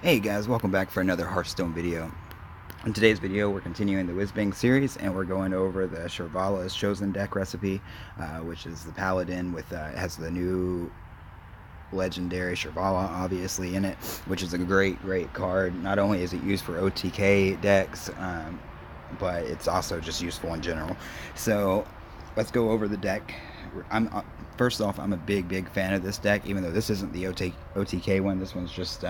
Hey guys, welcome back for another Hearthstone video. In today's video, we're continuing the Whizbang series, and we're going over the Shirvallah's Chosen deck recipe, which is the Paladin with it has the new legendary Shirvallah obviously in it, which is a great card. Not only is it used for OTK decks, but it's also just useful in general. So let's go over the deck. First off, I'm a big fan of this deck, even though this isn't the OTK one. This one's just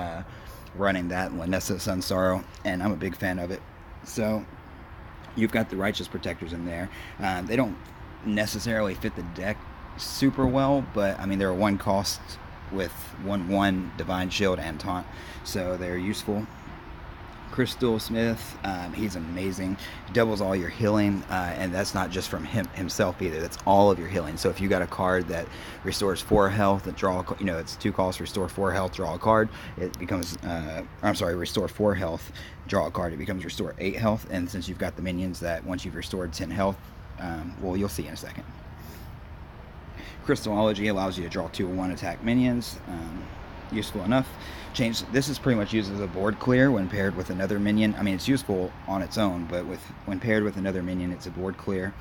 running that Lanessa Sunsorrow, and I'm a big fan of it. So you've got the Righteous Protectors in there. They don't necessarily fit the deck super well, but I mean they're a one cost with 1/1 Divine Shield and Taunt, so they're useful. Crystal Smith, he's amazing. Doubles all your healing, and that's not just from himself either. That's all of your healing. So if you got a card that restores 4 health, that it's 2 costs, restore 4 health, draw a card. It becomes, restore 4 health, draw a card. It becomes restore 8 health. And since you've got the minions that once you've restored 10 health, well, you'll see in a second. Crystallology allows you to draw 2 1 attack minions. Useful enough. This is pretty much used as a board clear when paired with another minion. I mean, it's useful on its own, but when paired with another minion, it's a board clear.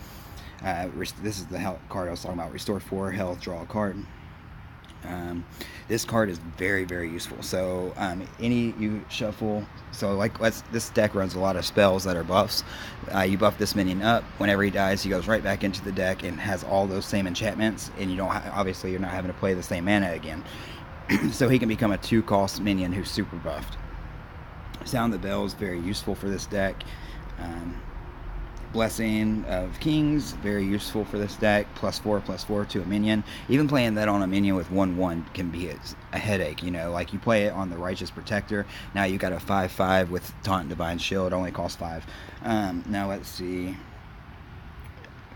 This is the card I was talking about. Restore 4 health, draw a card. This card is very useful. So you shuffle. So this deck runs a lot of spells that are buffs. You buff this minion up. Whenever he dies, he goes right back into the deck and has all those same enchantments. And you don't obviously you're not having to play the same mana again. So he can become a 2-cost minion who's super buffed. Sound the Bell is very useful for this deck. Blessing of Kings, very useful for this deck. +4/+4 to a minion. Even playing that on a minion with 1/1 can be a headache. You know, like you play it on the Righteous Protector. Now you got a 5/5 with Taunt and Divine Shield. It only costs 5. Now let's see.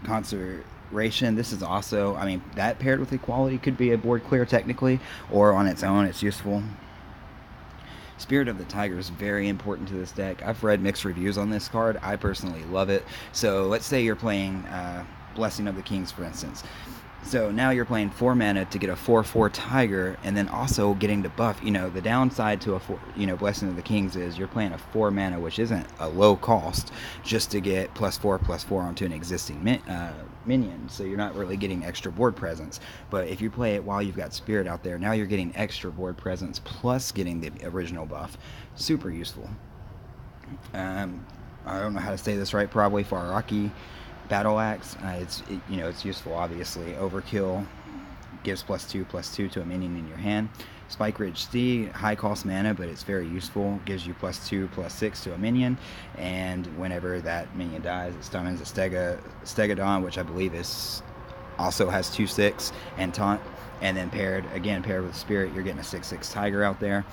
Conservation. This is also, I mean, that paired with Equality could be a board clear technically, or on its own it's useful. Spirit of the Tiger is very important to this deck. I've read mixed reviews on this card. I personally love it. So let's say you're playing Blessing of the Kings, for instance. So now you're playing 4 mana to get a 4/4 Tiger, and then also getting to buff. You know, the downside to Blessing of the Kings is you're playing a 4 mana, which isn't a low cost, just to get +4/+4 onto an existing minion. So you're not really getting extra board presence. But if you play it while you've got Spirit out there, now you're getting extra board presence plus getting the original buff. Super useful. I don't know how to say this right. Probably Faraki. Battle Axe, it's useful obviously. Overkill gives +2/+2 to a minion in your hand. Spike Ridge Steed, high cost mana, but it's very useful. Gives you +2/+6 to a minion, and whenever that minion dies, it summons a Stegodon, which I believe also has 2/6 and taunt. And then paired with Spirit, you're getting a 6/6 Tiger out there.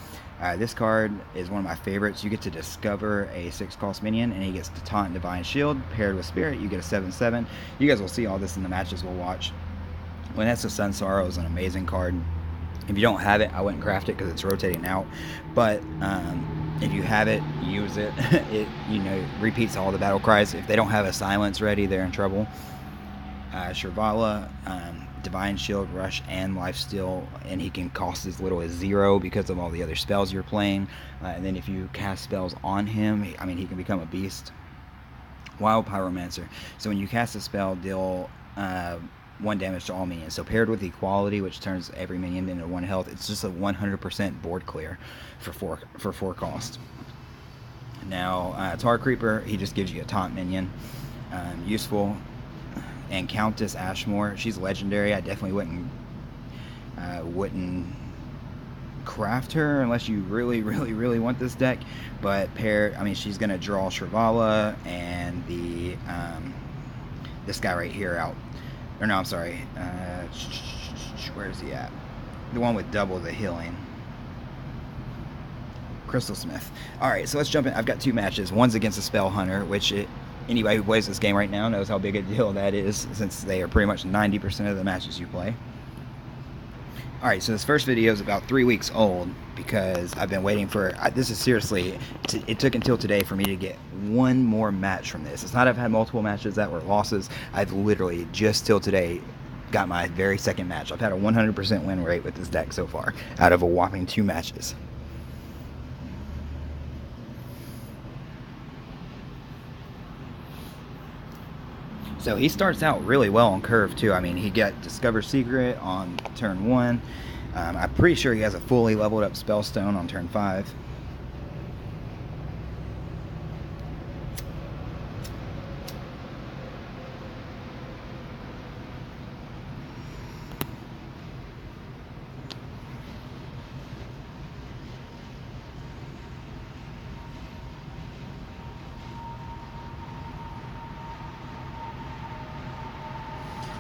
This card is one of my favorites. You get to discover a 6-cost minion, and he gets to Taunt and Divine Shield. Paired with Spirit, you get a 7/7. You guys will see all this in the matches we'll watch. Lanessa Sunsorrow is an amazing card. If you don't have it, I wouldn't craft it because it's rotating out. But if you have it, use it. It repeats all the battle cries. If they don't have a silence ready, they're in trouble. Shirvallah, Divine Shield, Rush, and Lifesteal, and he can cost as little as 0 because of all the other spells you're playing. And then if you cast spells on him, he can become a beast. Wild Pyromancer. So when you cast a spell, deal 1 damage to all minions. So paired with Equality, which turns every minion into 1 health, it's just a 100% board clear for 4 cost. Now Tar Creeper, he just gives you a taunt minion. Useful. And Countess Ashmore, she's legendary. I definitely wouldn't craft her unless you really want this deck. But she's gonna draw Shirvallah and this guy right here out. Or no, I'm sorry. Where is he at? The one with double the healing. Crystal Smith. Alright, so let's jump in. I've got 2 matches. One's against a Spell Hunter, which anybody who plays this game right now knows how big a deal that is, since they are pretty much 90% of the matches you play. Alright, so this first video is about 3 weeks old because I've been waiting for... this is seriously... It took until today for me to get one more match from this. It's not I've had multiple matches that were losses. I've literally just till today got my very second match. I've had a 100% win rate with this deck so far out of a whopping 2 matches. So he starts out really well on curve too. I mean, he got Discover Secret on turn 1. I'm pretty sure he has a fully leveled up Spellstone on turn 5.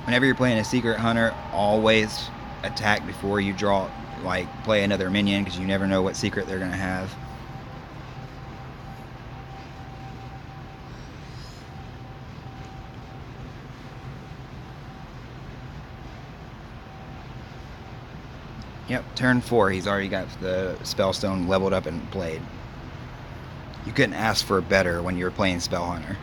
Whenever you're playing a Secret Hunter, always attack before you draw, like, play another minion, because you never know what secret they're going to have. Yep, turn 4, he's already got the Spellstone leveled up and played. You couldn't ask for better when you were playing Spell Hunter.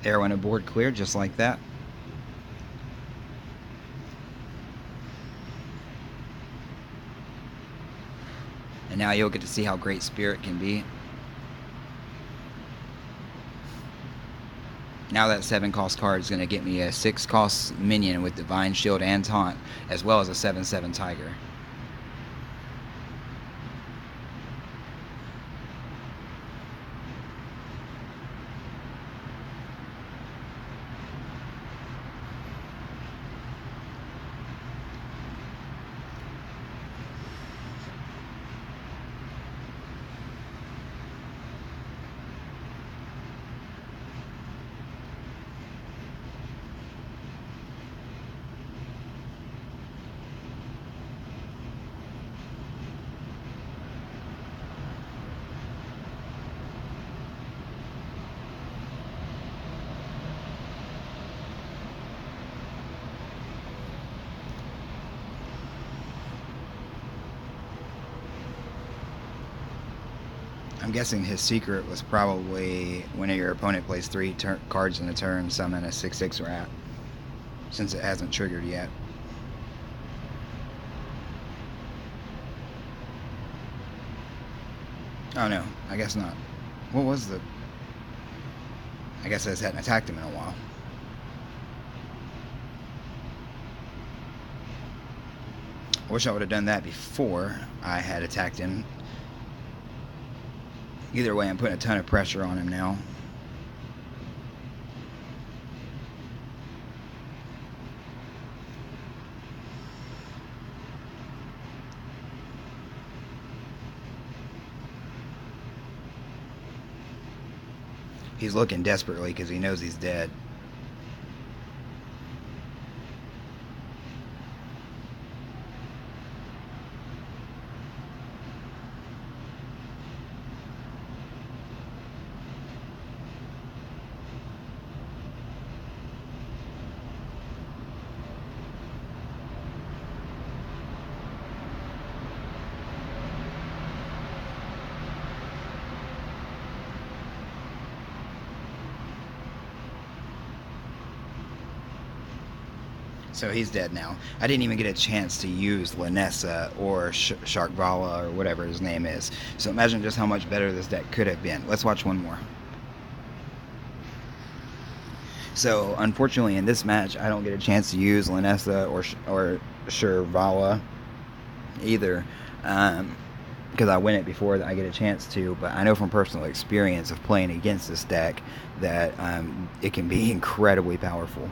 There went a board clear, just like that. And now you'll get to see how great Spirit can be. Now that 7-cost card is going to get me a 6-cost minion with Divine Shield and Taunt, as well as a 7/7 Tiger. I'm guessing his secret was probably when your opponent plays 3 cards in a turn, summon a 6/6 rat, since it hasn't triggered yet. Oh no, I guess not. What was the... I guess I just hadn't attacked him in a while. I wish I would have done that before I had attacked him. Either way, I'm putting a ton of pressure on him now. He's looking desperately because he knows he's dead. So he's dead now. I didn't even get a chance to use Lanessa or Shirvallah or whatever his name is. So imagine just how much better this deck could have been. Let's watch one more. So unfortunately in this match, I don't get a chance to use Lanessa or Shirvallah either. Because I win it before I get a chance to, but I know from personal experience of playing against this deck that it can be incredibly powerful.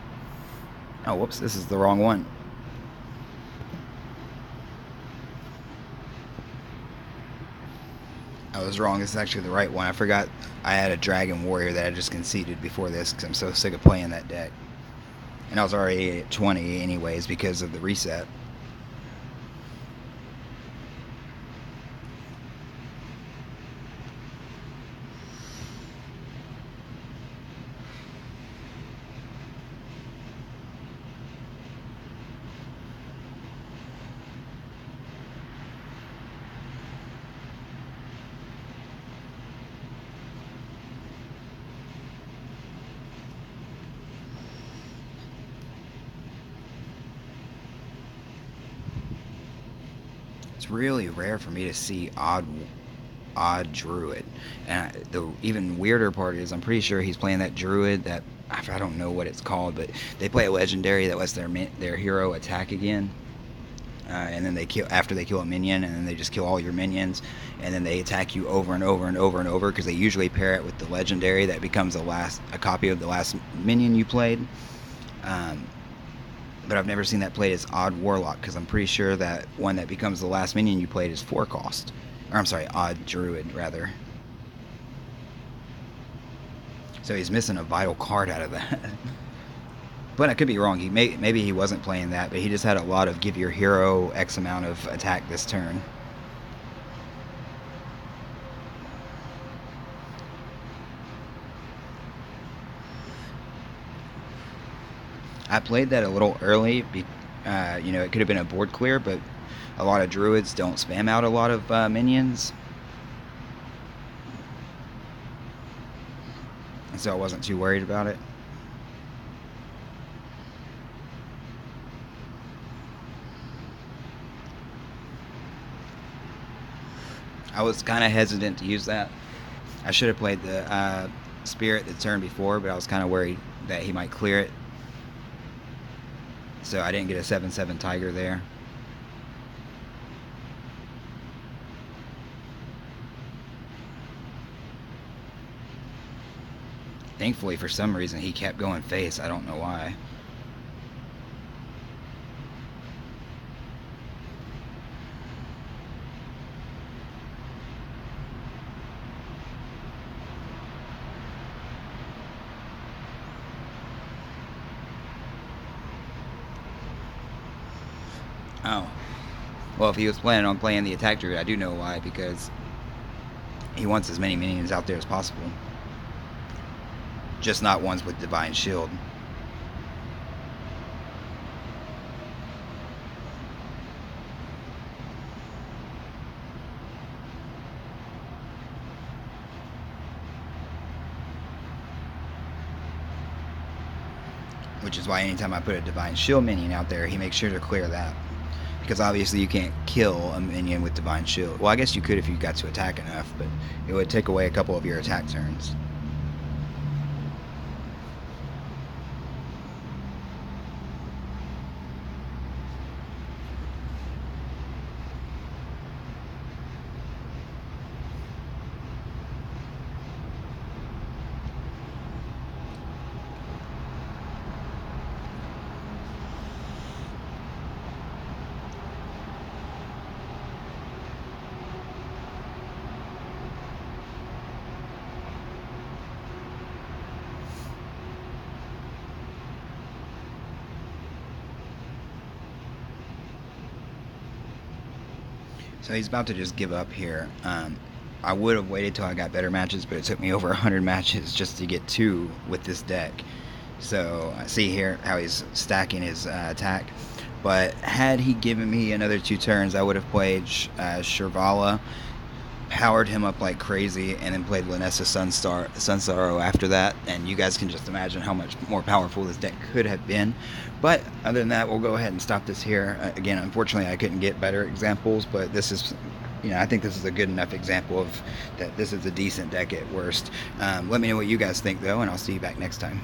Oh, whoops, this is the wrong one. I was wrong, this is actually the right one. I forgot I had a Dragon Warrior that I just conceded before this because I'm so sick of playing that deck. And I was already at 20 anyways because of the reset. It's really rare for me to see odd druid. And the even weirder part is I'm pretty sure he's playing that druid that I don't know what it's called, but they play a legendary that lets their hero attack again. And then they kill after they kill a minion, and then they just kill all your minions, and then they attack you over and over and over and over because they usually pair it with the legendary that becomes a copy of the last minion you played. Um, but I've never seen that played as odd warlock because I'm pretty sure that one that becomes the last minion you played is 4 cost. Or I'm sorry, odd druid rather. So he's missing a vital card out of that. But I could be wrong. Maybe he wasn't playing that, but he just had a lot of give your hero X amount of attack this turn. I played that a little early. It could have been a board clear, but a lot of druids don't spam out a lot of minions. So I wasn't too worried about it. I was kind of hesitant to use that. I should have played the Spirit the turn before, but I was kind of worried that he might clear it. So I didn't get a 7/7 Tiger there. Thankfully, for some reason, he kept going face. I don't know why. Oh. Well, if he was planning on playing the attack druid, I do know why, because he wants as many minions out there as possible. Just not ones with Divine Shield. Which is why anytime I put a Divine Shield minion out there, he makes sure to clear that. Because obviously you can't kill a minion with Divine Shield. Well, I guess you could if you got to attack enough, but it would take away a couple of your attack turns. So he's about to just give up here. I would have waited till I got better matches, but it took me over 100 matches just to get 2 with this deck. So I see here how he's stacking his attack. But had he given me another 2 turns, I would have played Shirvallah, powered him up like crazy, and then played Lanessa Sunsorrow after that. And you guys can just imagine how much more powerful this deck could have been. But other than that, we'll go ahead and stop this here. Again, unfortunately, I couldn't get better examples, but this is, I think this is a good enough example of that this is a decent deck at worst. Let me know what you guys think, though, and I'll see you back next time.